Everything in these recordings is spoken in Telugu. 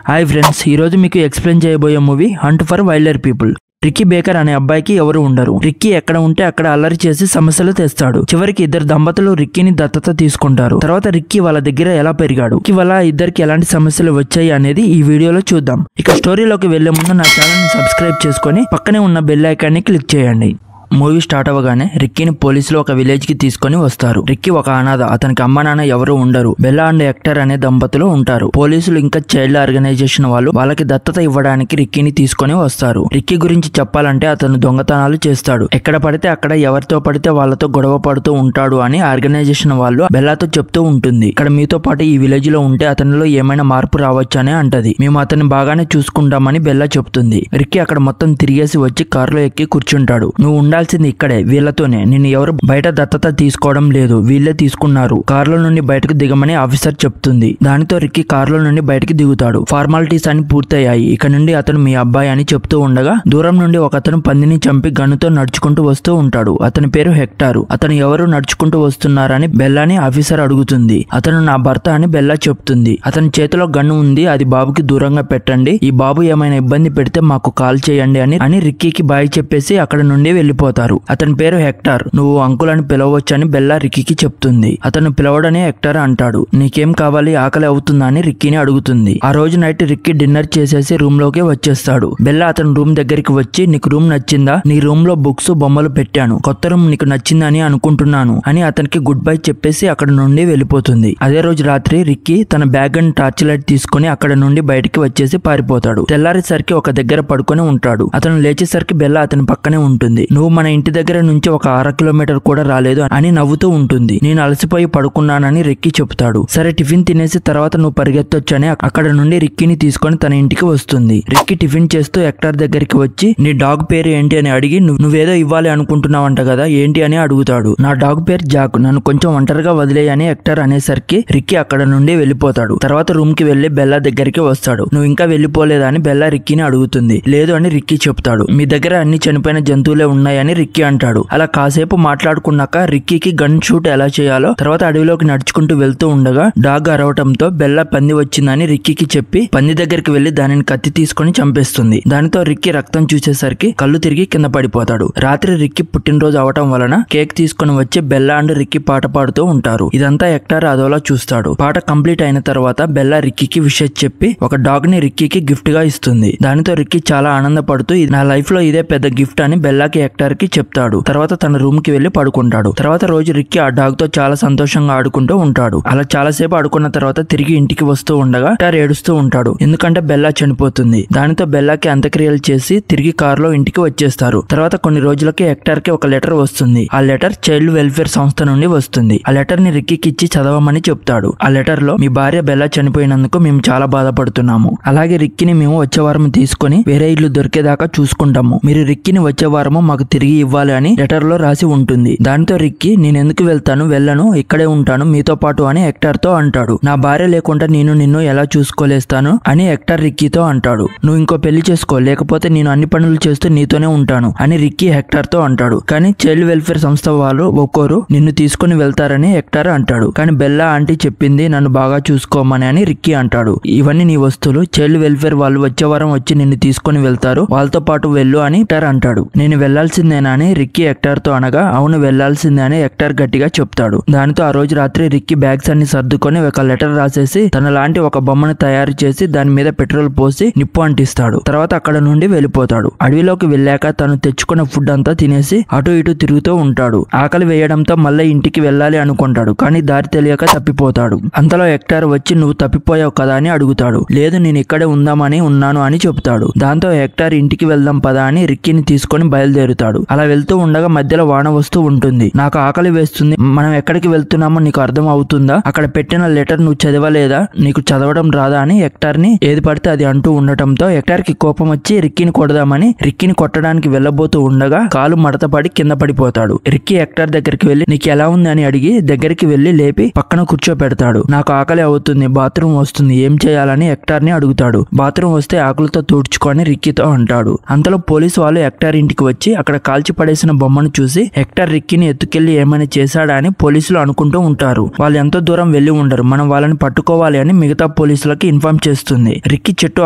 హాయ్ ఫ్రెండ్స్, ఈ రోజు మీకు ఎక్స్ప్లెయిన్ చేయబోయే movie hunt for wilder people. Ricky Baker అనే అబ్బాయికి ఎవరు ఉండరు. రిక్కీ ఎక్కడ ఉంటే అక్కడ అల్లరి చేసి సమస్యలు తెస్తాడు. చివరికి ఇద్దరు దంపతులు రిక్కీని దత్తత తీసుకుంటారు. తర్వాత రిక్కీ వాళ్ళ దగ్గర ఎలా పెరిగాడు, రిక్కీ వాళ్ళ ఇద్దరికి ఎలాంటి సమస్యలు వచ్చాయి అనేది ఈ వీడియోలో చూద్దాం. ఇక స్టోరీలోకి వెళ్లే ముందు నా ఛానల్ ని సబ్స్క్రైబ్ చేసుకొని పక్కనే ఉన్న బెల్ ఐకాన్ ని క్లిక్ చేయండి. మూవీ స్టార్ట్ అవ్వగానే రిక్కీని పోలీసులు ఒక విలేజ్ కి తీసుకొని వస్తారు. రిక్కీ ఒక అనాథ, అతనికి అమ్మ నాన్న ఎవరు ఉండరు. బెల్లా అండ్ హెక్టర్ అనే దంపతులు ఉంటారు. పోలీసులు ఇంకా చైల్డ్ ఆర్గనైజేషన్ వాళ్ళు వాళ్ళకి దత్తత ఇవ్వడానికి రిక్కీని తీసుకొని వస్తారు. రిక్కీ గురించి చెప్పాలంటే అతను దొంగతనాలు చేస్తాడు. ఎక్కడ పడితే అక్కడ ఎవరితో పడితే వాళ్ళతో గొడవ పడుతూ ఉంటాడు అని ఆర్గనైజేషన్ వాళ్ళు బెల్లాతో చెప్తూ ఉంటుంది. ఇక్కడ మీతో పాటు ఈ విలేజ్ లో ఉంటే అతనిలో ఏమైనా మార్పు రావచ్చు అని అంటది. మేము అతన్ని బాగానే చూసుకుంటామని బెల్లా చెప్తుంది. రిక్కీ అక్కడ మొత్తం తిరిగేసి వచ్చి కారులో ఎక్కి కూర్చుంటాడు. నువ్వు ఉండాల్సింది ఇక్కడే, వీళ్ళతోనే. నిన్ను ఎవరు బయట దత్తత తీసుకోవడం లేదు, వీళ్ళే తీసుకున్నారు. కారులో నుండి బయటకు దిగమని ఆఫీసర్ చెప్తుంది. దానితో రిక్కీ కారులో నుండి బయటకు దిగుతాడు. ఫార్మాలిటీస్ అని పూర్తయ్యాయి, ఇక నుండి అతను మీ అబ్బాయి అని చెప్తూ ఉండగా దూరం నుండి ఒకతను పందిని చంపి గన్నుతో నడుచుకుంటూ వస్తూ ఉంటాడు. అతని పేరు హెక్టారు. అతను ఎవరు నడుచుకుంటూ వస్తున్నారని బెల్లాని ఆఫీసర్ అడుగుతుంది. అతను నా భర్త అని బెల్లా చెప్తుంది. అతని చేతిలో గన్ను ఉంది, అది బాబుకి దూరంగా పెట్టండి. ఈ బాబు ఏమైనా ఇబ్బంది పెడితే మాకు కాల్ చేయండి అని రిక్కీకి బాయ్ చెప్పేసి అక్కడ నుండి వెళ్లిపోతారు. అతని పేరు హెక్టార్. నువ్వు అంకుల్ అని పిలవచ్చని బెల్లా రిక్కీకి చెప్తుంది. అతను పిలవడనే హెక్టార్ అంటాడు. నీకేం కావాలి, ఆకలి అవుతుందా అని రిక్కీని అడుగుతుంది. ఆ రోజు నైట్ రిక్కీ డిన్నర్ చేసేసి రూమ్ లోకి వచ్చేస్తాడు. బెల్లా అతని రూమ్ దగ్గరికి వచ్చి, నీకు రూమ్ నచ్చిందా? నీ రూమ్ లో బుక్స్ బొమ్మలు పెట్టాను, కొత్త రూమ్ నీకు నచ్చిందని అనుకుంటున్నాను అని అతనికి గుడ్ బై చెప్పేసి అక్కడ నుండి వెళ్ళిపోతుంది. అదే రోజు రాత్రి రిక్కీ తన బ్యాగ్ అండ్ టార్చ్ లైట్ తీసుకుని అక్కడ నుండి బయటికి వచ్చేసి పారిపోతాడు. తెల్లారేసరికి ఒక దగ్గర పడుకొని ఉంటాడు. అతను లేచేసరికి బెల్లా అతని పక్కనే ఉంటుంది. నువ్వు మన ఇంటి దగ్గర నుంచి ఒక 1/2 కిలోమీటర్ కూడా రాలేదు అని నవ్వుతూ ఉంటుంది. నేను అలసిపోయి పడుకున్నానని రిక్కీ చెప్తాడు. సరే టిఫిన్ తినేసి తర్వాత నువ్వు పరిగెత్తొచ్చని అక్కడ నుండి రిక్కీని తీసుకొని తన ఇంటికి వస్తుంది. రిక్కీ టిఫిన్ చేస్తూ హెక్టార్ దగ్గరికి వచ్చి, నీ డాగ్ పేరు ఏంటి అని అడిగి, నువ్వేదో ఇవ్వాలి అనుకుంటున్నావంట కదా, ఏంటి అని అడుగుతాడు. నా డాగ్ పేరు జాక్, నన్ను కొంచెం ఒంటరిగా వదిలేయని హెక్టార్ అనేసరికి రిక్కీ అక్కడ నుండి వెళ్ళిపోతాడు. తర్వాత రూమ్ కి వెళ్లి బెల్లా దగ్గరికి వస్తాడు. నువ్వు ఇంకా వెళ్ళిపోలేదా అని బెల్లా రిక్కీని అడుగుతుంది. లేదు అని రిక్కీ చెప్తాడు. మీ దగ్గర అన్ని చనిపోయిన జంతువులే ఉన్నాయని రిక్కీ అంటాడు. అలా కాసేపు మాట్లాడుకున్నాక రిక్కీకి గన్ షూట్ ఎలా చేయాలో, తర్వాత అడవిలోకి నడుచుకుంటూ వెళ్తూ ఉండగా డాగ్ అరవటంతో బెల్లా పంది వచ్చిందని రిక్కీకి చెప్పి పంది దగ్గరికి వెళ్లి దానిని కత్తి తీసుకుని చంపేస్తుంది. దానితో రిక్కీ రక్తం చూసేసరికి కళ్ళు తిరిగి కింద పడిపోతాడు. రాత్రి రిక్కీ పుట్టినరోజు అవటం వలన కేక్ తీసుకుని వచ్చి బెల్లా అండ్ రిక్కీ పాట పాడుతూ ఉంటారు. ఇదంతా హెక్టార్ అదోలా చూస్తాడు. పాట కంప్లీట్ అయిన తర్వాత బెల్లా రిక్కీకి విషయం చెప్పి ఒక డాగ్ ని రిక్కీకి గిఫ్ట్ గా ఇస్తుంది. దానితో రిక్కీ చాలా ఆనందపడుతూ నా లైఫ్ లో ఇదే పెద్ద గిఫ్ట్ అని బెల్లాకి హెక్టార్ కి చెప్తాడు. తర్వాత తన రూమ్ కి వెళ్లి పడుకుంటాడు. తర్వాత రోజు రిక్కీ ఆ డాగ్ తో చాలా సంతోషంగా ఆడుకుంటూ ఉంటాడు. అలా చాలాసేపు ఆడుకున్న తర్వాత తిరిగి ఇంటికి వస్తూ ఉండగా హెక్టార్ ఏడుస్తూ ఉంటాడు, ఎందుకంటే బెల్లా చనిపోతుంది. దానితో బెల్లాకి అంత్యక్రియలు చేసి తిరిగి కారులో ఇంటికి వచ్చేస్తారు. తర్వాత కొన్ని రోజులకి హెక్టార్ కి ఒక లెటర్ వస్తుంది. ఆ లెటర్ చైల్డ్ వెల్ఫేర్ సంస్థ నుండి వస్తుంది. ఆ లెటర్ ని రిక్కీకి ఇచ్చి చదవమని చెప్తాడు. ఆ లెటర్ లో, మీ భార్య బెల్లా చనిపోయినందుకు మేము చాలా బాధపడుతున్నాము. అలాగే రిక్కీని మేము వచ్చే వారం తీసుకుని వేరే ఇల్లు దొరికేదాకా చూసుకుంటాము. మీరు రిక్కీని వచ్చే వారము మాకు తిరిగి ఇవ్వాలి అని లెటర్ లో రాసి ఉంటుంది. దాంతో రిక్కీ, నేను ఎందుకు వెళ్తాను, వెళ్ళను, ఇక్కడే ఉంటాను మీతో పాటు అని హెక్టార్ తో అంటాడు. నా భార్య లేకుండా నేను నిన్ను ఎలా చూసుకోలేస్తాను అని హెక్టార్ రిక్కీతో అంటాడు. నువ్వు ఇంకో పెళ్లి చేసుకో, లేకపోతే నేను అన్ని పనులు చేస్తూ నీతోనే ఉంటాను అని రిక్కీ హెక్టార్ తో అంటాడు. కానీ చైల్డ్ వెల్ఫేర్ సంస్థ వాళ్ళు ఒక్కోరు నిన్ను తీసుకుని వెళ్తారని హెక్టార్ అంటాడు. కానీ బెల్లా ఆంటీ చెప్పింది నన్ను బాగా చూసుకోమని అని రిక్కీ అంటాడు. ఇవన్నీ నీ వస్తువులు, చైల్డ్ వెల్ఫేర్ వాళ్ళు వచ్చే వారం వచ్చి నిన్ను తీసుకుని వెళ్తారు, వాళ్ళతో పాటు వెళ్ళు అని హెక్టార్ అంటాడు. నేను వెళ్లాల్సిందేనా అని రిక్కీ హెక్టార్ తో అనగా, అవును వెళ్లాల్సిందే అని హెక్టార్ గట్టిగా చెప్తాడు. దానితో ఆ రోజు రాత్రి రిక్కీ బ్యాగ్స్ అన్ని సర్దుకొని ఒక లెటర్ రాసేసి తన లాంటి ఒక బొమ్మను తయారు చేసి దాని మీద పెట్రోల్ పోసి నిప్పు అంటిస్తాడు. తర్వాత అక్కడ నుండి వెళ్ళిపోతాడు. అడవిలోకి వెళ్ళాక తను తెచ్చుకున్న ఫుడ్ అంతా తినేసి అటు ఇటు తిరుగుతూ ఉంటాడు. ఆకలి వేయడంతో మళ్ళీ ఇంటికి వెళ్ళాలి అనుకుంటాడు, కానీ దారి తెలియక తప్పిపోతాడు. అంతలో హెక్టార్ వచ్చి, నువ్వు తప్పిపోయావు కదా అని అడుగుతాడు. లేదు, నేను ఇక్కడే ఉందామని ఉన్నాను అని చెప్తాడు. దాంతో హెక్టార్ ఇంటికి వెళ్దాం పదా అని రిక్కీని తీసుకొని బయలుదేరుతాడు. అలా వెళ్తూ ఉండగా మధ్యలో వాన వస్తూ ఉంటుంది. నాకు ఆకలి వేస్తుంది, మనం ఎక్కడికి వెళ్తున్నామో నీకు అర్థం అవుతుందా? అక్కడ పెట్టిన లెటర్ నువ్వు చదవలేదా? నీకు చదవడం రాదా అని హెక్టార్ ని ఏది పడితే అది అంటూ ఉండటంతో హెక్టార్ కి కోపం వచ్చి రిక్కీని కొడదామని రిక్కీని కొట్టడానికి వెళ్ళబోతూ ఉండగా కాలు మడతపడి కింద పడిపోతాడు. రిక్కీ హెక్టార్ దగ్గరికి వెళ్లి నీకు ఎలా ఉంది అని అడిగి దగ్గరికి వెళ్లి లేపి పక్కన కూర్చోపెడతాడు. నాకు ఆకలి అవుతుంది, బాత్రూమ్ వస్తుంది, ఏం చేయాలని హెక్టార్ ని అడుగుతాడు. బాత్రూమ్ వస్తే ఆకులతో తుడుచుకొని రిక్కీతో అంటాడు. అంతలో పోలీసు వాళ్ళు హెక్టార్ ఇంటికి వచ్చి అక్కడ కాల్చి పడేసిన బొమ్మను చూసి హెక్టర్ రిక్కీని ఎత్తుకెళ్లి ఏమైనా చేశాడా అని పోలీసులు అనుకుంటూ ఉంటారు. వాళ్ళు ఎంతో దూరం వెళ్లి ఉండరు. మనం వాళ్ళని పట్టుకోవాలి అని మిగతా పోలీసులకి ఇన్ఫార్మ్ చేస్తుంది. రిక్కీ చెట్టు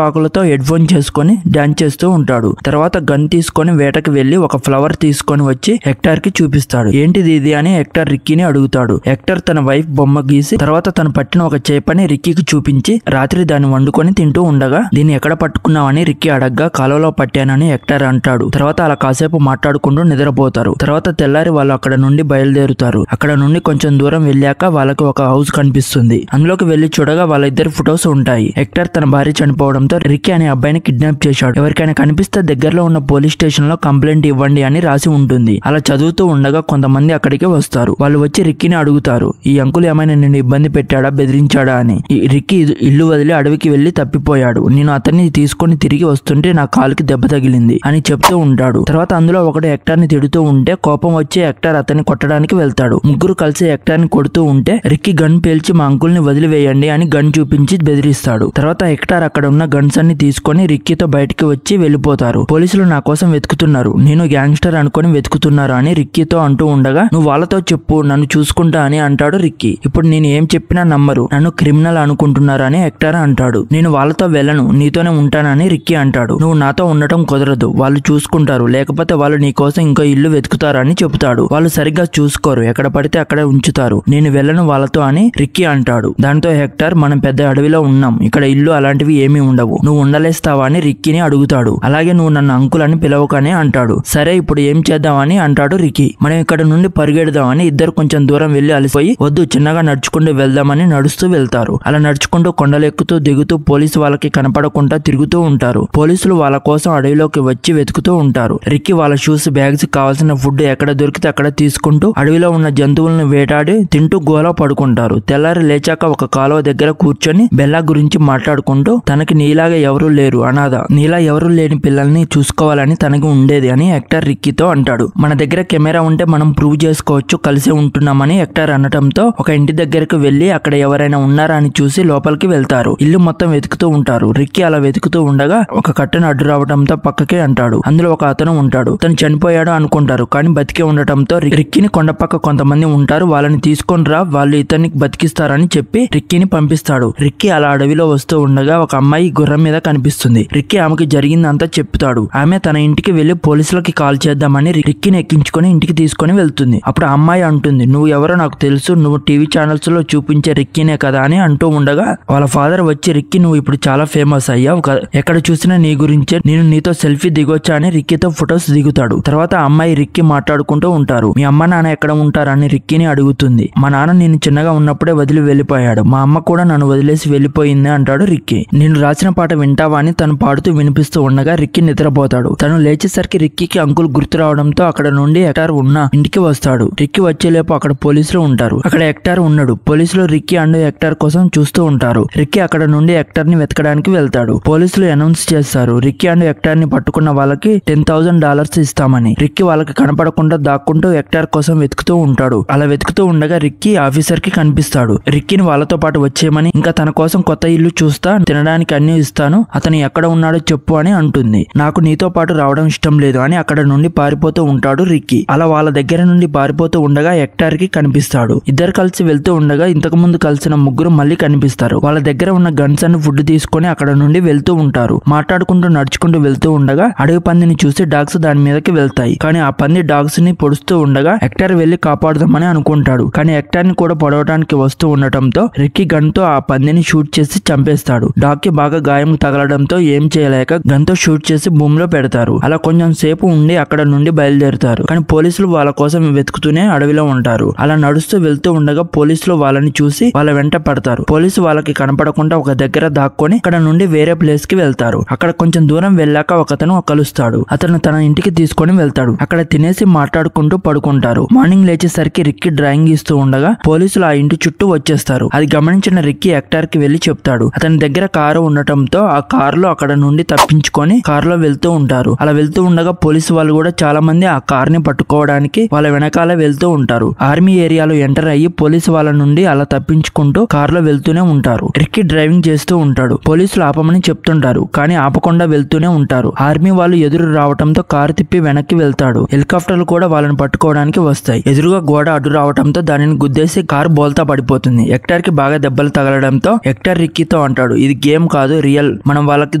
ఆకులతో హెడ్ ఫోన్ చేసుకొని డాన్స్ చేస్తూ ఉంటాడు. తర్వాత గన్ తీసుకొని వేటకి వెళ్లి ఒక ఫ్లవర్ తీసుకొని వచ్చి హెక్టర్ కి చూపిస్తాడు. ఏంటిది ఇది అని హెక్టర్ రిక్కీని అడుగుతాడు. హెక్టర్ తన వైఫ్ బొమ్మ గీసి తర్వాత తను పట్టిన ఒక చేపని రిక్కీకి చూపించి రాత్రి దాన్ని వండుకొని తింటూ ఉండగా దీన్ని ఎక్కడ పట్టుకున్నావని రిక్కీ అడగ్గా కాలువలో పట్టానని హెక్టర్ అంటాడు. తర్వాత అలా కాసేపు మాట్లాడుకుంటూ నిద్రపోతారు. తర్వాత తెల్లారి వాళ్ళు అక్కడ నుండి బయలుదేరుతారు. అక్కడ నుండి కొంచెం దూరం వెళ్ళాక వాళ్ళకి ఒక హౌస్ కనిపిస్తుంది. అందులోకి వెళ్లి చూడగా వాళ్ళ ఇద్దరు ఫొటోస్ ఉంటాయి. హెక్టర్ తన భార్య చనిపోవడంతో రిక్కీ అనే అబ్బాయిని కిడ్నాప్ చేశాడు. ఎవరికైనా కనిపిస్తే దగ్గరలో ఉన్న పోలీస్ స్టేషన్ లో కంప్లైంట్ ఇవ్వండి అని రాసి ఉంటుంది. అలా చదువుతూ ఉండగా కొంతమంది అక్కడికి వస్తారు. వాళ్ళు వచ్చి రిక్కీని అడుగుతారు, ఈ అంకుల్ ఏమైనా నిన్ను ఇబ్బంది పెట్టాడా, బెదిరించాడా అని. రిక్కీ ఇల్లు వదిలి అడవికి వెళ్లి తప్పిపోయాడు. నేను అతన్ని తీసుకొని తిరిగి వస్తుంటే నా కాలుకి దెబ్బ తగిలింది అని చెప్తూ ఉంటాడు. తర్వాత అందులో ఒకడు హెక్టర్ ని తిడుతూ ఉంటే కోపం వచ్చి హెక్టర్ అతన్ని కొట్టడానికి వెళ్తాడు. ముగ్గురు కలిసి హెక్టర్ ని కొడుతూ ఉంటే రిక్కీ గన్ పేల్చి మా అంకుల్ ని వదిలివేయండి అని గన్ చూపించి బెదిరిస్తాడు. తర్వాత హెక్టర్ అక్కడ ఉన్న గన్స్ అన్ని తీసుకొని రిక్కీతో బయటికి వచ్చి వెళ్లిపోతారు. పోలీసులు నా కోసం వెతుకుతున్నారు, నేను గ్యాంగ్స్టర్ అనుకుని వెతుకుతున్నారు అని రిక్కీతో అంటూ ఉండగా నువ్వు వాళ్ళతో చెప్పు, నన్ను చూసుకుంటా అని అంటాడు రిక్కీ. ఇప్పుడు నేను ఏం చెప్పినా నమ్మరు, నన్ను క్రిమినల్ అనుకుంటున్నారు అని హెక్టర్ అంటాడు. నేను వాళ్ళతో వెళ్ళను, నీతోనే ఉంటానని రిక్కీ అంటాడు. నువ్వు నాతో ఉండటం కుదరదు, వాళ్ళు చూసుకుంటారు, లేకపోతే వాళ్ళు నీ కోసం ఇంకో ఇల్లు వెతుకుతారు అని చెబుతాడు. వాళ్ళు సరిగ్గా చూసుకోరు, ఎక్కడ పడితే అక్కడే ఉంచుతారు, నేను వెళ్ళను వాళ్ళతో అని రిక్కీ అంటాడు. దాంతో హెక్టర్ మనం పెద్ద అడవిలో ఉన్నాం, ఇక్కడ ఇల్లు అలాంటివి ఏమీ ఉండవు, నువ్వు ఉండలేస్తావా అని రిక్కీని అడుగుతాడు. అలాగే నువ్వు నన్ను అంకుల్ అని పిలవకనే అంటాడు. సరే ఇప్పుడు ఏం చేద్దామని అంటాడు రిక్కీ. మనం ఇక్కడ నుండి పరిగెడదామని ఇద్దరు కొంచెం దూరం వెళ్లి అలసిపోయి వద్దు చిన్నగా నడుచుకుంటూ వెళ్దామని నడుస్తూ వెళ్తారు. అలా నడుచుకుంటూ కొండలెక్కుతూ దిగుతూ పోలీసు వాళ్ళకి కనపడకుండా తిరుగుతూ ఉంటారు. పోలీసులు వాళ్ళ కోసం అడవిలోకి వచ్చి వెతుకుతూ ఉంటారు. రిక్కీ వాళ్ళ షూస్, బ్యాగ్స్, కావాల్సిన ఫుడ్ ఎక్కడ దొరికితే అక్కడ తీసుకుంటూ అడవిలో ఉన్న జంతువులను వేటాడి తింటూ గోలో పడుకుంటారు. తెల్లారి లేచాక ఒక కాలువ దగ్గర కూర్చొని బెల్లా గురించి మాట్లాడుకుంటూ తనకి నీలాగా ఎవరూ లేరు, అనాథ, నీలా ఎవరూ లేని పిల్లల్ని చూసుకోవాలని తనకి ఉండేది అని హెక్టర్ రిక్కీతో అంటాడు. మన దగ్గర కెమెరా ఉంటే మనం ప్రూవ్ చేసుకోవచ్చు కలిసే ఉంటున్నామని హెక్టర్ అనటంతో ఒక ఇంటి దగ్గరకు వెళ్లి అక్కడ ఎవరైనా ఉన్నారా అని చూసి లోపలికి వెళ్తారు. ఇల్లు మొత్తం వెతుకుతూ ఉంటారు. రిక్కీ అలా వెతుకుతూ ఉండగా ఒక కట్టెను అడ్డు రావడంతో పక్కకే అంటాడు. అందులో ఒక అతను ఉంటాడు. తను చనిపోయాడు అనుకుంటారు, కానీ బతికే ఉండటంతో రిక్కీని కొండపక్క కొంతమంది ఉంటారు, వాళ్ళని తీసుకొని రా, వాళ్ళు ఇతన్ని బతికిస్తారని చెప్పి రిక్కీని పంపిస్తాడు. రిక్కీ అలా అడవిలో వస్తూ ఉండగా ఒక అమ్మాయి గుర్రం మీద కనిపిస్తుంది. రిక్కీ ఆమెకి జరిగిందంతా చెప్తాడు. ఆమె తన ఇంటికి వెళ్లి పోలీసులకి కాల్ చేద్దామని రిక్కీని ఎక్కించుకొని ఇంటికి తీసుకొని వెళ్తుంది. అప్పుడు ఆ అమ్మాయి అంటుంది, నువ్వు ఎవరో నాకు తెలుసు, నువ్వు టీవీ ఛానల్స్ లో చూపించే రిక్కీనే కదా అని అంటూ ఉండగా వాళ్ళ ఫాదర్ వచ్చి రిక్కీ నువ్వు ఇప్పుడు చాలా ఫేమస్ అయ్యావు, ఎక్కడ చూసినా నీ గురించే, నేను నీతో సెల్ఫీ దిగొచ్చా అని రిక్కీతో ఫొటోస్ దిగుతాడు. తర్వాత ఆ అమ్మాయి రిక్కీ మాట్లాడుకుంటూ ఉంటారు. మీ అమ్మ నాన్న ఎక్కడ ఉంటారని రిక్కీని అడుగుతుంది. మా నాన్న నేను చిన్నగా ఉన్నప్పుడే వదిలి వెళ్లిపోయాడు, మా అమ్మ కూడా నన్ను వదిలేసి వెళ్లిపోయింది అంటాడు రిక్కీ. నేను రాసిన పాట వింటావా అని తను పాడుతూ వినిపిస్తూ ఉండగా రిక్కీ నిద్రపోతాడు. తను లేచేసరికి రిక్కీకి అంకుల్ గుర్తు రావడంతో అక్కడ నుండి హెక్టర్ ఉన్న ఇంటికి వస్తాడు. రిక్కీ వచ్చేలేపు అక్కడ పోలీసులు ఉంటారు. అక్కడ హెక్టర్ ఉన్నాడు. పోలీసులు రిక్కీ అండ్ హెక్టర్ కోసం చూస్తూ ఉంటారు. రిక్కీ అక్కడ నుండి హెక్టర్ ని వెతకడానికి వెళ్తాడు. పోలీసులు అనౌన్స్ చేస్తారు, రిక్కీ అండ్ హెక్టర్ ని పట్టుకున్న వాళ్ళకి $10,000 ఇస్తామని. రిక్కీ వాళ్ళకి కనపడకుండా దాక్కుంటూ హెక్టర్ కోసం వెతుకుతూ ఉంటాడు. అలా వెతుకుతూ ఉండగా రిక్కీ ఆఫీసర్ కి కనిపిస్తాడు. రిక్కీని వాళ్ళతో పాటు వచ్చేయమని, ఇంకా తన కోసం కొత్త ఇల్లు చూస్తా, తినడానికి అన్ని ఇస్తాను, అతను ఎక్కడ ఉన్నాడో చెప్పు అని అంటుంది. నాకు నీతో పాటు రావడం ఇష్టం లేదు అని అక్కడ నుండి పారిపోతూ ఉంటాడు రిక్కీ. అలా వాళ్ళ దగ్గర నుండి పారిపోతూ ఉండగా హెక్టర్ కి కనిపిస్తాడు. ఇద్దరు కలిసి వెళ్తూ ఉండగా ఇంతకు ముందు కలిసిన ముగ్గురు మళ్ళీ కనిపిస్తారు. వాళ్ళ దగ్గర ఉన్న గన్స్ అండ్ ఫుడ్ తీసుకొని అక్కడ నుండి వెళ్తూ ఉంటారు. మాట్లాడుకుంటూ నడుచుకుంటూ వెళ్తూ ఉండగా అడవి పందిని చూసి డాగ్స్ దాని మీదకి వెళ్తాయి. కానీ ఆ పంది డాగ్స్ ని పొడుస్తూ ఉండగా హెక్టర్ వెళ్లి కాపాడుదామని అనుకుంటాడు. కానీ హెక్టర్ ని కూడా పొడవడానికి వస్తూ ఉండటంతో రిక్కీ గన్ తో ఆ పందిని షూట్ చేసి చంపేస్తాడు. డాగ్ కి బాగా గాయం తగలడంతో ఏం చేయలేక గన్ తో షూట్ చేసి భూమిలో పెడతారు. అలా కొంచెం సేపు ఉండి అక్కడ నుండి బయలుదేరుతారు. కానీ పోలీసులు వాళ్ళ కోసం వెతుకుతూనే అడవిలో ఉంటారు. అలా నడుస్తూ వెళ్తూ ఉండగా పోలీసులు వాళ్ళని చూసి వాళ్ళ వెంట పడతారు. పోలీసు వాళ్ళకి కనపడకుండా ఒక దగ్గర దాక్కొని అక్కడ నుండి వేరే ప్లేస్ కి వెళ్తారు. అక్కడ కొంచెం దూరం వెళ్ళాక ఒకతను కలుస్తాడు. అతను తన ఇంటికి తీసుకొని వెళ్తాడు. అక్కడ తినేసి మాట్లాడుకుంటూ పడుకుంటారు. మార్నింగ్ లేచేసరికి రిక్కీ డ్రాయింగ్ ఇస్తూ ఉండగా పోలీసులు ఆ ఇంటి చుట్టూ వచ్చేస్తారు. అది గమనించిన రిక్కీ హెక్టర్ కి వెళ్లి చెప్తాడు. అతని దగ్గర కారు ఉండటంతో ఆ కారులో అక్కడ నుండి తప్పించుకొని కారులో వెళ్తూ ఉంటారు. అలా వెళ్తూ ఉండగా పోలీసు వాళ్ళు కూడా చాలా మంది ఆ కార్ ని పట్టుకోవడానికి వాళ్ళ వెనకాల వెళ్తూ ఉంటారు. ఆర్మీ ఏరియాలో ఎంటర్ అయ్యి పోలీసు వాళ్ళ నుండి అలా తప్పించుకుంటూ కారులో వెళ్తూనే ఉంటారు. రిక్కీ డ్రైవింగ్ చేస్తూ ఉంటాడు. పోలీసులు ఆపమని చెప్తుంటారు, కానీ ఆపకుండా వెళ్తూనే ఉంటారు. ఆర్మీ వాళ్ళు ఎదురు రావడంతో కారు తిప్పి వెనక వెనక్కి వెళ్తాడు. హెలికాప్టర్లు కూడా వాళ్ళని పట్టుకోవడానికి వస్తాయి. ఎదురుగా గోడ అడ్డు రావడంతో దానిని గుద్దేసి కారు బోల్తా పడిపోతుంది. హెక్టర్ కి బాగా దెబ్బలు తగలడంతో హెక్టర్ రిక్కీతో అంటాడు, ఇది గేమ్ కాదు రియల్, మనం వాళ్ళకి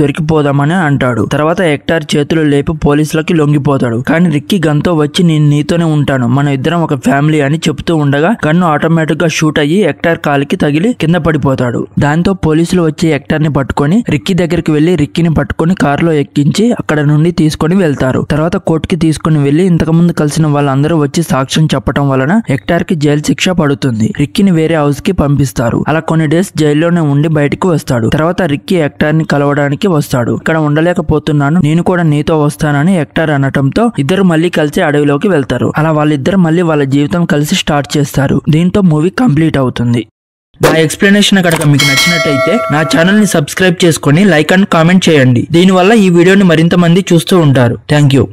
దొరికిపోదామని అంటాడు. తర్వాత హెక్టర్ చేతులు లేపి పోలీసులకి లొంగిపోతాడు. కానీ రిక్కీ గన్తో వచ్చి నేను నీతోనే ఉంటాను, మన ఇద్దరం ఒక ఫ్యామిలీ అని చెప్తూ ఉండగా గన్ను ఆటోమేటిక్ గా షూట్ అయ్యి హెక్టర్ కాలికి తగిలి కింద పడిపోతాడు. దాంతో పోలీసులు వచ్చి హెక్టర్ ని పట్టుకొని రిక్కీ దగ్గరికి వెళ్లి రిక్కీని పట్టుకొని కారులో ఎక్కించి అక్కడ నుండి తీసుకొని వెళ్తారు. తర్వాత కోర్టుకి తీసుకుని వెళ్లి ఇంతకుముందు కలిసిన వాళ్ళందరూ వచ్చి సాక్ష్యం చెప్పడం వలన హెక్టర్ కి జైలు శిక్ష పడుతుంది. రిక్కీని వేరే హౌస్ కి పంపిస్తారు. అలా కొన్ని డేస్ జైల్లోనే ఉండి బయటకు వస్తాడు. తర్వాత రిక్కీ హెక్టర్ ని కలవడానికి వస్తాడు. ఇక్కడ ఉండలేకపోతున్నాను, నేను కూడా నీతో వస్తానని హెక్టర్ అనటంతో ఇద్దరు మళ్ళీ కలిసి అడవిలోకి వెళ్తారు. అలా వాళ్ళిద్దరు మళ్ళీ వాళ్ళ జీవితం కలిసి స్టార్ట్ చేస్తారు. దీంతో మూవీ కంప్లీట్ అవుతుంది. నా ఎక్స్ప్లెనేషన్ కనుక మీకు నచ్చినట్టయితే నా ఛానల్ ని సబ్స్క్రైబ్ చేసుకొని లైక్ అండ్ కామెంట్ చేయండి. దీనివల్ల ఈ వీడియోని మరింత మంది చూస్తూ ఉంటారు. Thank you.